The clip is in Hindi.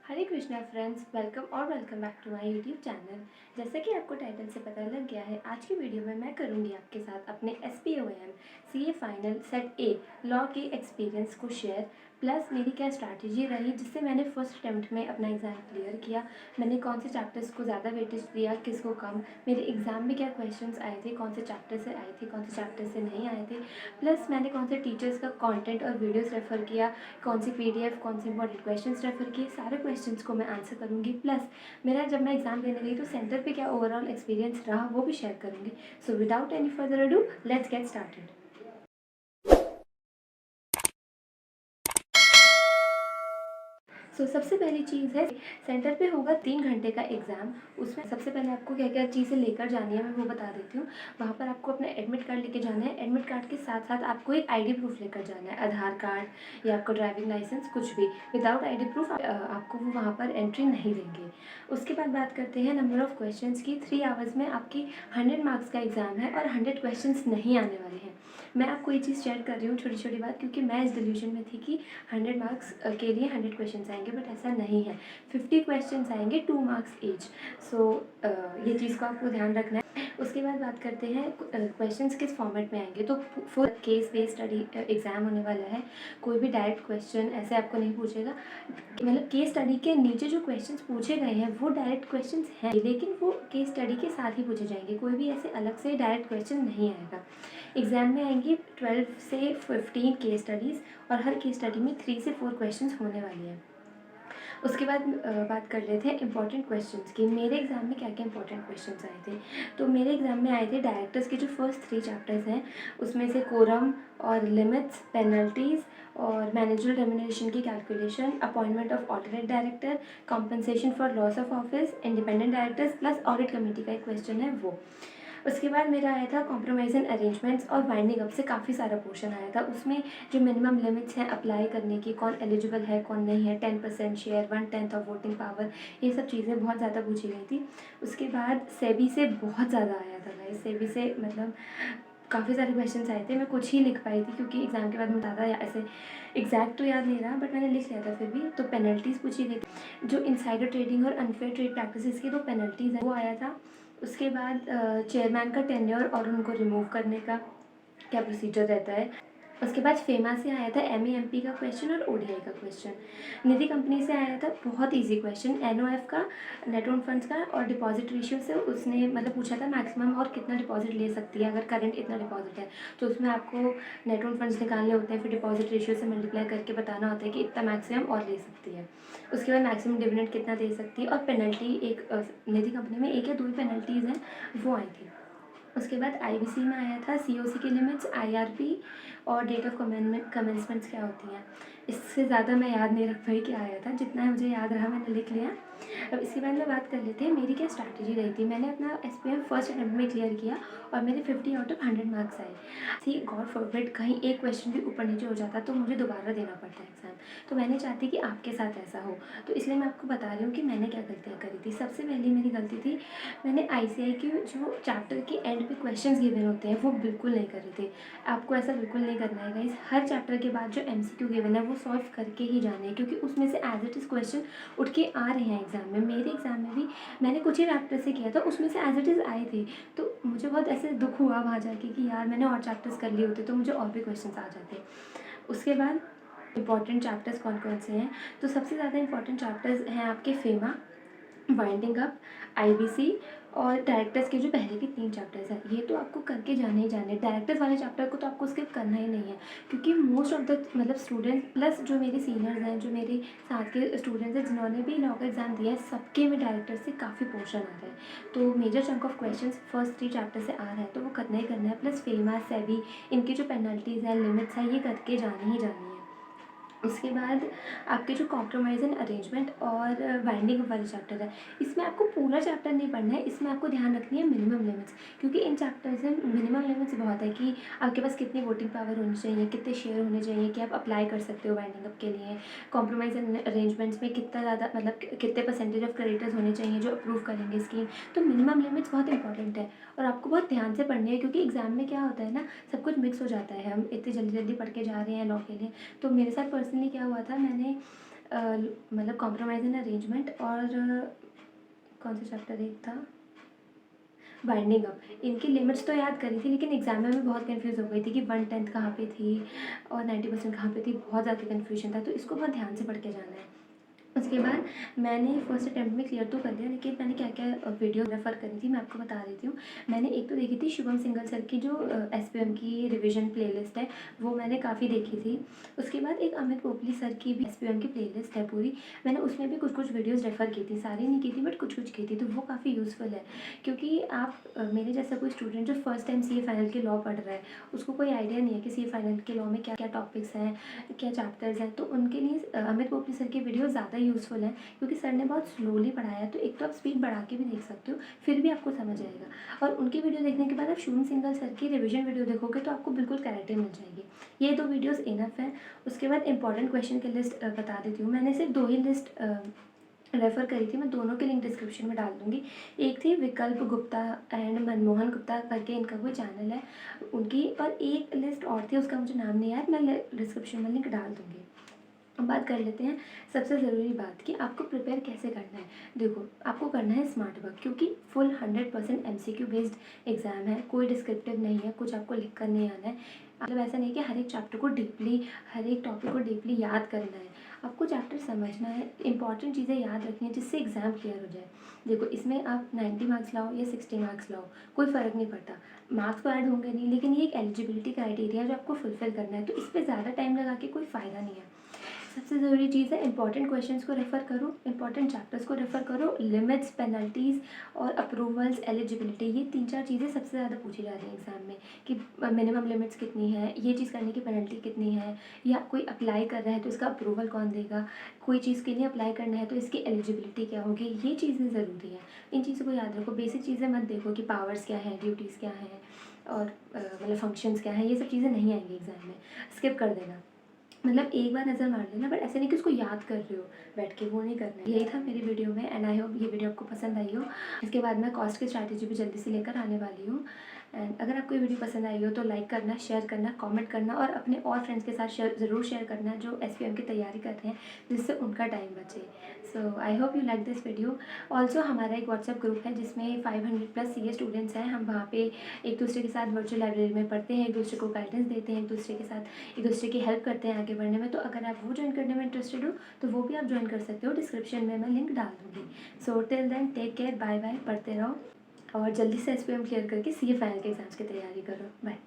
Hare Krishna friends, welcome back to my YouTube channel. जैसा कि आपको टाइटल से पता लग गया है, आज की वीडियो में मैं करूंगी आपके साथ अपने SPOM CA final set a law के एक्सपीरियंस को शेयर, प्लस मेरी क्या स्ट्रैटेजी रही जिससे मैंने फर्स्ट अटैम्प्ट में अपना एग्ज़ाम क्लियर किया। मैंने कौन से चैप्टर्स को ज़्यादा वेटेज दिया, किसको कम, मेरे एग्ज़ाम में क्या क्वेश्चंस आए थे, कौन से चैप्टर से आए थे, कौन से चैप्टर से नहीं आए थे, प्लस मैंने कौन से टीचर्स का कंटेंट और वीडियोस रेफ़र किया, कौन सी PDF, कौन से इंपॉर्टेंट क्वेश्चंस रेफर किए, सारे क्वेश्चंस को मैं आंसर करूँगी। प्लस मेरा जब मैं एग्ज़ाम देने गई तो सेंटर पे क्या ओवरऑल एक्सपीरियंस रहा वो भी शेयर करूँगी। So without any further ado, let's get started. सबसे पहली चीज़ है, सेंटर पे होगा 3 घंटे का एग्ज़ाम। उसमें सबसे पहले आपको क्या क्या चीज़ें लेकर जानी है मैं वो बता देती हूँ। वहाँ पर आपको अपना एडमिट कार्ड लेके जाना है। एडमिट कार्ड के साथ साथ आपको एक ID प्रूफ लेकर जाना है, आधार कार्ड या आपका ड्राइविंग लाइसेंस, कुछ भी। विदाउट ID प्रूफ आपको वो वहाँ पर एंट्री नहीं देंगे। उसके बाद बात करते हैं नंबर ऑफ़ क्वेश्चंस की। 3 आवर्स में आपकी 100 मार्क्स का एग्ज़ाम है और 100 क्वेश्चंस नहीं आने वाले हैं। मैं आपको ये चीज़ शेयर कर रही हूँ, छोटी छोटी बात, क्योंकि मैं इस डिल्यूजन में थी कि 100 मार्क्स के लिए 100 क्वेश्चंस आएंगे, बट ऐसा नहीं है। 50 क्वेश्चंस आएंगे, 2 मार्क्स ईच। ये चीज़ को आपको ध्यान रखना है। उसके बाद बात करते हैं क्वेश्चंस किस फॉर्मेट में आएंगे। तो full case based study exam होने वाला है। कोई भी डायरेक्ट क्वेश्चन ऐसे आपको नहीं पूछेगा। मतलब केस स्टडी के नीचे जो क्वेश्चंस पूछे गए हैं वो डायरेक्ट क्वेश्चंस हैं, लेकिन वो केस स्टडी के साथ ही पूछे जाएंगे। कोई भी ऐसे अलग से डायरेक्ट क्वेश्चन नहीं आएगा। एग्ज़ाम में आएंगी 12 से 15 केस स्टडीज़ और हर केस स्टडी में 3 से 4 क्वेश्चंस होने वाली हैं। उसके बाद बात कर लेते हैं इंपॉर्टेंट क्वेश्चंस की। मेरे एग्ज़ाम में क्या क्या इंपॉर्टेंट क्वेश्चंस आए थे। तो मेरे एग्ज़ाम में आए थे डायरेक्टर्स के जो फर्स्ट 3 चैप्टर्स हैं, उसमें से कोरम और लिमिट्स, पेनल्टीज़ और मैनेजरल रेम्युनरेशन की calculation, appointment of alternate director, compensation for loss of office, independent directors, plus audit committee का एक क्वेश्चन है वो। उसके बाद मेरा आया था कॉम्प्रोमाइज़ एंड अरेंजमेंट्स और वाइंडिंग अप से काफ़ी सारा पोर्शन आया था। उसमें जो मिनिमम लिमिट्स हैं अप्लाई करने की, कौन एलिजिबल है कौन नहीं है, 10% शेयर, 1/10 ऑफ वोटिंग पावर, ये सब चीज़ें बहुत ज़्यादा पूछी गई थी। उसके बाद सेबी से बहुत ज़्यादा आया था भाई। सेबी से मतलब काफ़ी सारे क्वेश्चंस आए थे। मैं कुछ ही लिख पाई थी क्योंकि एग्ज़ाम के बाद मुझे ज़्यादा ऐसे एग्जैक्ट तो याद नहीं रहा, बट मैंने लिख लिया था फिर भी। तो पेनल्टीज़ पूछी गई थी। जो इनसाइडर ट्रेडिंग और अनफेयर ट्रेड प्रैक्टिसेस की 2 पेनल्टीज़ है वो आया था। उसके बाद चेयरमैन का टेन्योर और उनको रिमूव करने का क्या प्रोसीजर रहता है। उसके बाद फेमा से आया था MEMP का क्वेश्चन और ODI का क्वेश्चन। निधि कंपनी से आया था बहुत इजी क्वेश्चन, NOF का, नेट ओन फंड्स का और डिपॉजिट रेशियो से। उसने मतलब पूछा था मैक्सिमम और कितना डिपॉजिट ले सकती है अगर करंट इतना डिपॉजिट है। तो उसमें आपको नेट ओन फंड्स निकालने होते हैं, फिर डिपॉजिट रेशियो से मल्टीप्लाई करके बताना होता है कि इतना मैक्सिमम और ले सकती है। उसके बाद मैक्सिमम डिविडेंड कितना दे सकती है और पेनल्टी एक निधि कंपनी में 1 या 2 ही पेनल्टीज़ हैं वो आई थी। उसके बाद IBC में आया था COC की लिमिट्स, IRP और डेट ऑफ कमेंसमेंट्स क्या होती हैं। इससे ज़्यादा मैं याद नहीं रख पाई क्या आया था, जितना मुझे याद रहा मैंने लिख लिया। अब इसके बाद में बात कर लेते हैं मेरी क्या स्ट्रैटेजी रही थी। मैंने अपना SPM फर्स्ट अटेम्प्ट में क्लियर किया और मेरे 50 आउट ऑफ 100 मार्क्स आए थी। गॉड फॉरबिड कहीं एक क्वेश्चन भी ऊपर नीचे हो जाता तो मुझे दोबारा देना पड़ता एग्ज़ाम। तो मैंने चाहती कि आपके साथ ऐसा हो, तो इसलिए मैं आपको बता रही हूँ कि मैंने क्या गलतियाँ करी थी। सबसे पहली मेरी गलती थी, मैंने ICI के जो चैप्टर के एंड पे क्वेश्चंस गिवन होते हैं वो बिल्कुल नहीं करे थे। आपको ऐसा बिल्कुल नहीं करना है गाइस। हर चैप्टर के बाद जो MCQ गिवन है वो सॉल्व करके ही जाने हैं, क्योंकि उसमें से एज इट इज़ क्वेश्चन उठ के आ रहे हैं एग्ज़ाम में। मेरे एग्ज़ाम में भी मैंने कुछ ही चैप्टर से किया था, उसमें से एज इट इज़ आए थे। तो मुझे बहुत ऐसे दुख हुआ वहाँ जाके कि यार मैंने और चैप्टर्स कर लिए होते तो मुझे और भी क्वेश्चन आ जाते। उसके बाद इंपॉर्टेंट चैप्टर्स कौन कौन से हैं। तो सबसे ज़्यादा इंपॉर्टेंट चैप्टर्स हैं आपके फेमा, वाइंडिंग अप, IBC और डायरेक्टर्स के जो पहले के 3 चैप्टर्स हैं, ये तो आपको करके जाने ही जाने। डायरेक्टर्स वाले चैप्टर को तो आपको स्किप करना ही नहीं है, क्योंकि मोस्ट ऑफ द मतलब स्टूडेंट प्लस जो मेरे सीनियर्स हैं, जो मेरे साथ के स्टूडेंट्स हैं जिन्होंने भी लॉ का एग्ज़ाम दिया है, सबके में डायरेक्टर से काफ़ी पोर्शन आ रहा है। तो major chunk of question first 3 chapter से आ रहा है तो वो करना ही करना है। प्लस फेमा, सेबी, इनकी जो पेनल्टीज़ हैं, लिमिट्स हैं, ये करके जानी ही जानी है। उसके बाद आपके जो कॉम्प्रोमाइज़ एंड अरेंजमेंट और वाइंडिंग अप वाले चैप्टर है, इसमें आपको पूरा चैप्टर नहीं पढ़ना है। इसमें आपको ध्यान रखनी है मिनिमम लिमिट्स, क्योंकि इन चैप्टर्स में मिनिमम लिमिट्स बहुत है कि आपके पास कितनी वोटिंग पावर होनी चाहिए, कितने शेयर होने चाहिए कि आप अप्लाई कर सकते हो वाइंडिंग अप के लिए। कॉम्प्रोमाइज़ एंड अरेंजमेंट्स में कितना ज़्यादा मतलब कितने परसेंटेज ऑफ क्रेडिटर्स होने चाहिए जो अप्रूव करेंगे स्कीम। तो मिनिमम लिमिट्स बहुत इंपॉर्टेंट है और आपको बहुत ध्यान से पढ़नी है, क्योंकि एग्ज़ाम में क्या होता है ना, सब कुछ मिक्स हो जाता है। हम इतनी जल्दी जल्दी पढ़ के जा रहे हैं लॉ के लिए। तो मेरे साथ पर्सनली क्या हुआ था, मैंने मतलब कॉम्प्रोमाइज़ इन अरेंजमेंट और कौन सा चैप्टर एक था, वाइंडिंग अप। इनकी लिमिट्स तो याद करी थी लेकिन एग्ज़ाम में मैं बहुत कन्फ्यूज़ हो गई थी कि 1/10 कहाँ पे थी और 90% कहाँ पे थी, बहुत ज़्यादा कन्फ्यूजन था, तो इसको बहुत ध्यान से पढ़ के जाना है। उसके बाद मैंने फर्स्ट अटेम्प्ट में क्लियर तो कर लिया, लेकिन मैंने क्या-क्या वीडियो रेफ़र करी थी मैं आपको बता देती हूँ। मैंने एक तो देखी थी शुभम सिंघल सर की जो एसपीएम की रिवीजन प्लेलिस्ट है, वो मैंने काफ़ी देखी थी। उसके बाद एक अमित पोपली सर की भी एसपीएम की प्लेलिस्ट है पूरी, मैंने उसमें भी कुछ-कुछ वीडियोज़ रेफ़र की थी, सारी नहीं की थी बट कुछ-कुछ की थी, तो वो काफ़ी यूज़फुल है। क्योंकि आप मेरे जैसा कोई स्टूडेंट जो फर्स्ट टाइम सीए फाइनल के लॉ पढ़ रहा है, उसको कोई आइडिया नहीं है कि सीए फाइनल के लॉ में क्या-क्या टॉपिक्स हैं, क्या चैप्टर्स हैं, तो उनके लिए अमित पोपली सर की वीडियो ज़्यादा यूज़फुल है। क्योंकि सर ने बहुत स्लोली पढ़ाया है, तो एक तो आप स्पीड बढ़ा के भी देख सकते हो, फिर भी आपको समझ आएगा। और उनकी वीडियो देखने के बाद आप शुभम सिंघल सर की रिवीजन वीडियो देखोगे तो आपको बिल्कुल क्लैरिटी मिल जाएगी। ये 2 वीडियोज़ इनफ है। उसके बाद इंपॉर्टेंट क्वेश्चन की लिस्ट बता देती हूँ। मैंने सिर्फ 2 ही लिस्ट रेफ़र करी थी, मैं दोनों के लिंक डिस्क्रिप्शन में डाल दूँगी। एक थी विकल्प गुप्ता एंड मनमोहन गुप्ता करके इनका कोई चैनल है उनकी, और एक लिस्ट और थी उसका मुझे नाम नहीं याद, मैं डिस्क्रिप्शन में लिंक डाल दूँगी। अब बात कर लेते हैं सबसे ज़रूरी बात कि आपको प्रिपेयर कैसे करना है। देखो, आपको करना है स्मार्ट वर्क, क्योंकि फुल 100% एमसीक्यू बेस्ड एग्ज़ाम है, कोई डिस्क्रिप्टिव नहीं है, कुछ आपको लिख कर नहीं आना है। मतलब ऐसा नहीं है कि हर एक चैप्टर को डीपली, हर एक टॉपिक को डीपली याद करना है। आपको चैप्टर समझना है, इंपॉर्टेंट चीज़ें याद रखनी है जिससे एग्ज़ाम क्लियर हो जाए। देखो, इसमें आप 90 मार्क्स लाओ या 60 मार्क्स लाओ, कोई फ़र्क नहीं पड़ता। मार्क्स तो ऐड होंगे नहीं, लेकिन ये एक एलिजिबिलिटी क्राइटेरिया है जो आपको फुलफ़िल करना है, तो इस पे ज़्यादा टाइम लगा के कोई फ़ायदा नहीं है। सबसे ज़रूरी चीज़ है इंपॉर्टेंट क्वेश्चंस को रेफ़र करो, इंपॉर्टेंट चैप्टर्स को रेफ़र करो, लिमिट्स, पेनल्टीज़ और अप्रूवल्स, एलिजिबिलिटी, ये 3-4 चीज़ें सबसे ज़्यादा पूछी जा रही हैं एग्ज़ाम में कि मिनिमम लिमिट्स कितनी है, ये चीज़ करने की पेनल्टी कितनी है, या कोई अप्लाई कर रहा है तो इसका अप्रूवल कौन देगा, कोई चीज़ के लिए अप्लाई करना है तो इसकी एलिजिबिलिटी क्या होगी, ये चीज़ें ज़रूरी हैं। इन चीज़ों को याद रखो, बेसिक चीज़ें मत देखो कि पावर्स क्या हैं, ड्यूटीज़ क्या हैं और मतलब फंक्शंस क्या हैं, ये सब चीज़ें नहीं आएँगी एग्ज़ाम में, स्किप कर देना। मतलब एक बार नज़र मार लेना, बट ऐसे नहीं कि उसको याद कर रहे हो बैठ के, वो नहीं करना है। यही था मेरी वीडियो में, एंड आई होप ये वीडियो आपको पसंद आई हो। इसके बाद मैं कॉस्ट की स्ट्रैटेजी भी जल्दी से लेकर आने वाली हूँ। एंड अगर आपको ये वीडियो पसंद आई हो तो लाइक करना, शेयर करना, कमेंट करना और अपने और फ्रेंड्स के साथ ज़रूर शेयर करना जो एसपीएम की तैयारी कर रहे हैं, जिससे उनका टाइम बचे। So I hope you like this video. Also हमारा एक व्हाट्सएप ग्रुप है जिसमें 500+ सीए स्टूडेंट्स हैं। हम वहाँ पे एक दूसरे के साथ वर्चुअल लाइब्रेरी में पढ़ते हैं, एक दूसरे को गाइडेंस देते हैं, एक दूसरे के साथ एक दूसरे की हेल्प करते हैं आगे बढ़ने में। तो अगर आप वो ज्वाइन करने में इंटरेस्टेड हो तो वो भी आप ज्वाइन कर सकते हो, डिस्क्रिप्शन में मैं लिंक डाल दूँगी। So till then take care, bye bye, पढ़ते रहो और जल्दी से एसपीएम क्लियर करके सीए फाइनल के एग्ज़ाम्स की तैयारी करो। बाय।